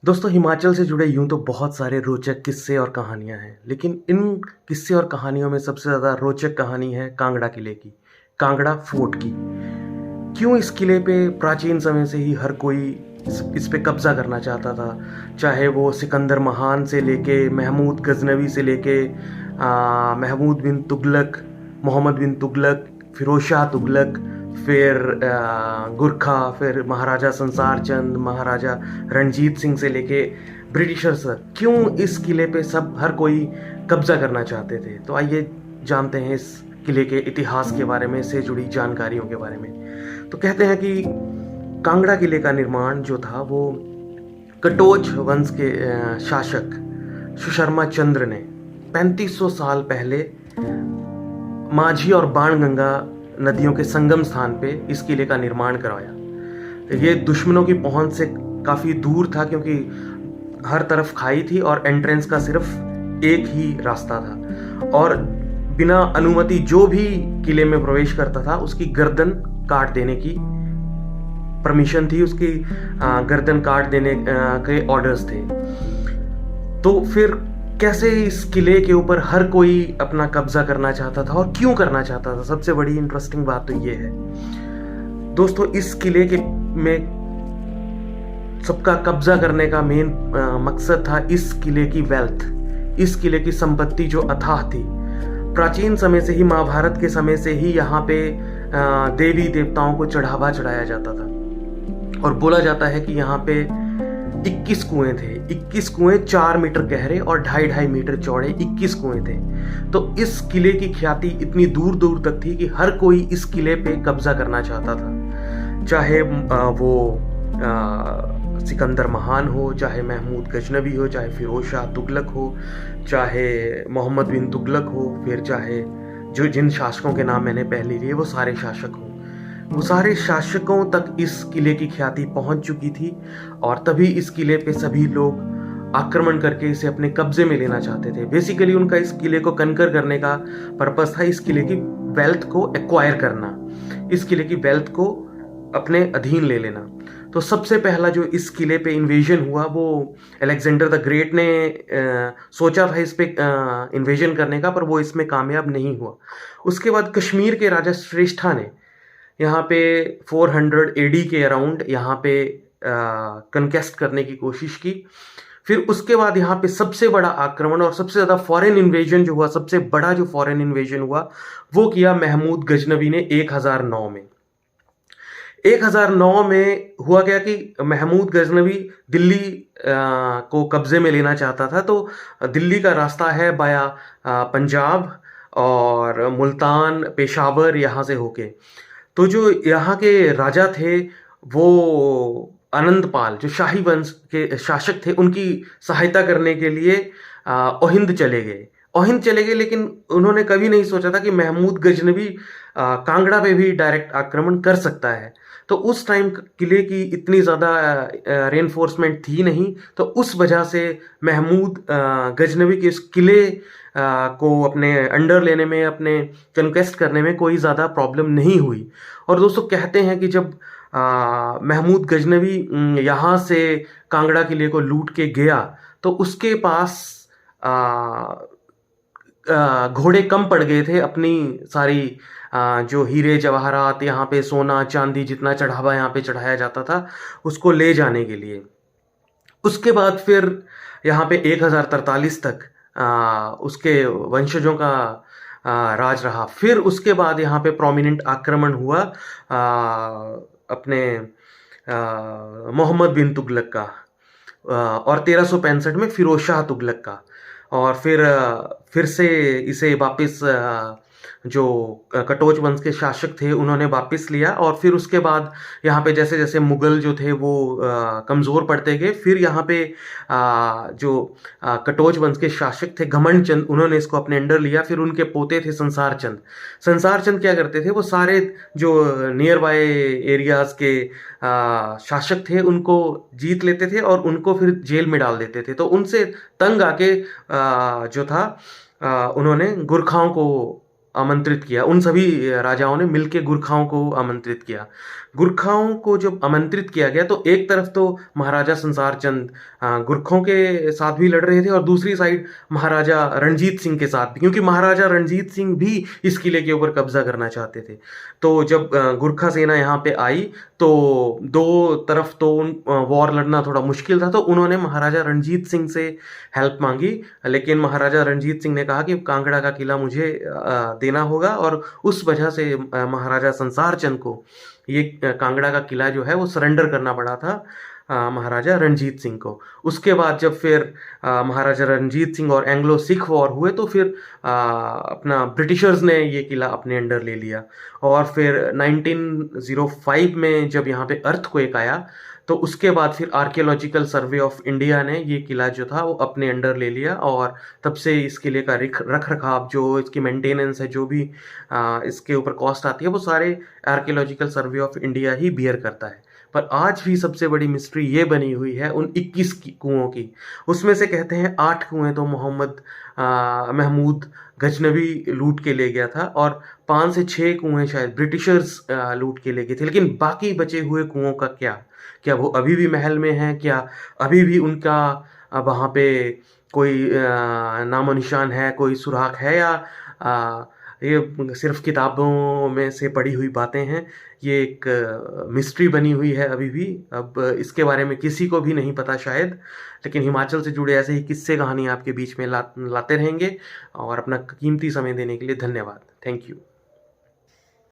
दोस्तों, हिमाचल से जुड़े यूं तो बहुत सारे रोचक किस्से और कहानियां हैं, लेकिन इन किस्से और कहानियों में सबसे ज़्यादा रोचक कहानी है कांगड़ा किले की, कांगड़ा फोर्ट की। क्यों इस किले पे प्राचीन समय से ही हर कोई इस पे कब्जा करना चाहता था। चाहे वो सिकंदर महान से लेके महमूद गजनवी से लेके महमूद बिन तुगलक, मोहम्मद बिन तुगलक, फिरोज शाह तुगलक, फिर गुरखा, फिर महाराजा संसार चंद, महाराजा रणजीत सिंह से लेके ब्रिटिशर्स तक, क्यों इस किले पे सब हर कोई कब्जा करना चाहते थे। तो आइए जानते हैं इस किले के इतिहास के बारे में, से जुड़ी जानकारियों के बारे में। तो कहते हैं कि कांगड़ा किले का निर्माण जो था वो कटोच वंश के शासक सुशर्मा चंद्र ने 3500 साल पहले माझी और बाणगंगा नदियों के संगम स्थान पे इस किले का निर्माण करवाया। ये दुश्मनों की पहुंच से काफ़ी दूर था, क्योंकि हर तरफ खाई थी और एंट्रेंस का सिर्फ एक ही रास्ता था, और बिना अनुमति जो भी किले में प्रवेश करता था उसकी गर्दन काट देने की परमिशन थी, उसकी गर्दन काट देने के ऑर्डर्स थे। तो फिर कैसे इस किले के ऊपर हर कोई अपना कब्जा करना चाहता था और क्यों करना चाहता था, सबसे बड़ी इंटरेस्टिंग बात तो ये है दोस्तों। इस किले के में सबका कब्जा करने का मेन मकसद था इस किले की वेल्थ, इस किले की संपत्ति जो अथाह थी। प्राचीन समय से ही, महाभारत के समय से ही यहाँ पे देवी देवताओं को चढ़ावा चढ़ाया जाता था, और बोला जाता है कि यहाँ पे 21 कुएं थे। 21 कुएं 4 मीटर गहरे और 2.5 मीटर चौड़े 21 कुएं थे। तो इस किले की ख्याति इतनी दूर दूर तक थी कि हर कोई इस किले पे कब्जा करना चाहता था, चाहे वो सिकंदर महान हो, चाहे महमूद गजनवी हो, चाहे फिरोज शाह तुगलक हो, चाहे मोहम्मद बिन तुगलक हो, फिर चाहे जो जिन शासकों के नाम मैंने पहले लिए वो सारे शासक हों। वो सारे शासकों तक इस किले की ख्याति पहुंच चुकी थी, और तभी इस किले पे सभी लोग आक्रमण करके इसे अपने कब्जे में लेना चाहते थे। बेसिकली उनका इस किले को कनकर करने का पर्पस था इस किले की वेल्थ को एक्वायर करना, इस किले की वेल्थ को अपने अधीन ले लेना। तो सबसे पहला जो इस किले पे इन्वेजन हुआ वो अलेक्जेंडर द ग्रेट ने सोचा था इस पे इन्वेजन करने का, पर वो इसमें कामयाब नहीं हुआ। उसके बाद कश्मीर के राजा श्रेष्ठा ने यहाँ पे 400 एडी के अराउंड यहाँ पे कनकेस्ट करने की कोशिश की। फिर उसके बाद यहाँ पे सबसे बड़ा आक्रमण और सबसे ज़्यादा फॉरेन इन्वेजन जो हुआ, सबसे बड़ा जो फॉरेन इन्वेजन हुआ वो किया महमूद गजनवी ने 1009 में। 1009 में हुआ क्या कि महमूद गजनवी दिल्ली को कब्जे में लेना चाहता था। तो दिल्ली का रास्ता है बाया पंजाब और मुल्तान, पेशावर, यहाँ से होके। तो जो यहाँ के राजा थे वो आनंदपाल, जो शाही वंश के शासक थे, उनकी सहायता करने के लिए ओहिंद चले गए। ओहिंद चले गए, लेकिन उन्होंने कभी नहीं सोचा था कि महमूद गजनवी कांगड़ा पे भी डायरेक्ट आक्रमण कर सकता है। तो उस टाइम किले की इतनी ज़्यादा रेनफोर्समेंट थी नहीं, तो उस वजह से महमूद गजनवी के इस किले को अपने अंडर लेने में, अपने कन्क्वेस्ट करने में कोई ज़्यादा प्रॉब्लम नहीं हुई। और दोस्तों कहते हैं कि जब महमूद गजनवी यहाँ से कांगड़ा किले को लूट के गया तो उसके पास घोड़े कम पड़ गए थे अपनी सारी जो हीरे जवाहरात, यहाँ पे सोना चांदी जितना चढ़ावा यहाँ पे चढ़ाया जाता था उसको ले जाने के लिए। उसके बाद फिर यहाँ पे 1043 तक उसके वंशजों का राज रहा। फिर उसके बाद यहाँ पे प्रोमिनेंट आक्रमण हुआ अपने मोहम्मद बिन तुगलक का, और 1365 में फिरोज शाह तुगलक का। और फिर से इसे वापस जो कटोच वंश के शासक थे उन्होंने वापस लिया। और फिर उसके बाद यहाँ पे जैसे जैसे मुगल जो थे वो कमज़ोर पड़ते गए, फिर यहाँ पे जो कटोच वंश के शासक थे घमंड चंद, उन्होंने इसको अपने अंडर लिया। फिर उनके पोते थे संसार चंद। संसार चंद क्या करते थे, वो सारे जो नियर बाय एरियाज़ के शासक थे उनको जीत लेते थे और उनको फिर जेल में डाल देते थे। तो उनसे तंग आके जो था उन्होंने गुरखाओं को आमंत्रित किया, उन सभी राजाओं ने मिलके गुरखाओं को आमंत्रित किया। गुरखाओं को जब आमंत्रित किया गया तो एक तरफ तो महाराजा संसार चंद गुरखों के साथ भी लड़ रहे थे और दूसरी साइड महाराजा रणजीत सिंह के साथ भी, क्योंकि महाराजा रणजीत सिंह भी इस किले के ऊपर कब्जा करना चाहते थे। तो जब गुरखा सेना यहाँ पे आई तो दो तरफ तो वॉर लड़ना थोड़ा मुश्किल था, तो उन्होंने महाराजा रणजीत सिंह से हेल्प मांगी। लेकिन महाराजा रणजीत सिंह ने कहा कि कांगड़ा का किला मुझे देना होगा, और उस वजह से महाराजा संसार चंद को ये कांगड़ा का किला जो है वो सरेंडर करना पड़ा था महाराजा रणजीत सिंह को। उसके बाद जब फिर महाराजा रणजीत सिंह और एंग्लो सिख वॉर हुए तो फिर अपना ब्रिटिशर्स ने ये किला अपने अंडर ले लिया। और फिर 1905 में जब यहाँ पे अर्थक्वेक आया तो उसके बाद फिर आर्कियोलॉजिकल सर्वे ऑफ इंडिया ने ये किला जो था वो अपने अंडर ले लिया, और तब से इस किले का रख रखाव, जो इसकी मेंटेनेंस है, जो भी इसके ऊपर कॉस्ट आती है, वो सारे आर्कियोलॉजिकल सर्वे ऑफ इंडिया ही बियर करता है। पर आज भी सबसे बड़ी मिस्ट्री ये बनी हुई है उन 21 कुओं की। उसमें से कहते हैं 8 कुएं तो मोहम्मद महमूद गजनवी लूट के ले गया था, और 5 से 6 कुएं शायद ब्रिटिशर्स लूट के ले गए थे। लेकिन बाकी बचे हुए कुओं का क्या वो अभी भी महल में हैं? क्या अभी भी उनका वहाँ पे कोई नामो निशान है, कोई सुराग है, या ये सिर्फ किताबों में से पढ़ी हुई बातें हैं? ये एक मिस्ट्री बनी हुई है अभी भी। अब इसके बारे में किसी को भी नहीं पता शायद, लेकिन हिमाचल से जुड़े ऐसे ही किस्से कहानी आपके बीच में लाते रहेंगे। और अपना कीमती समय देने के लिए धन्यवाद। Thank you.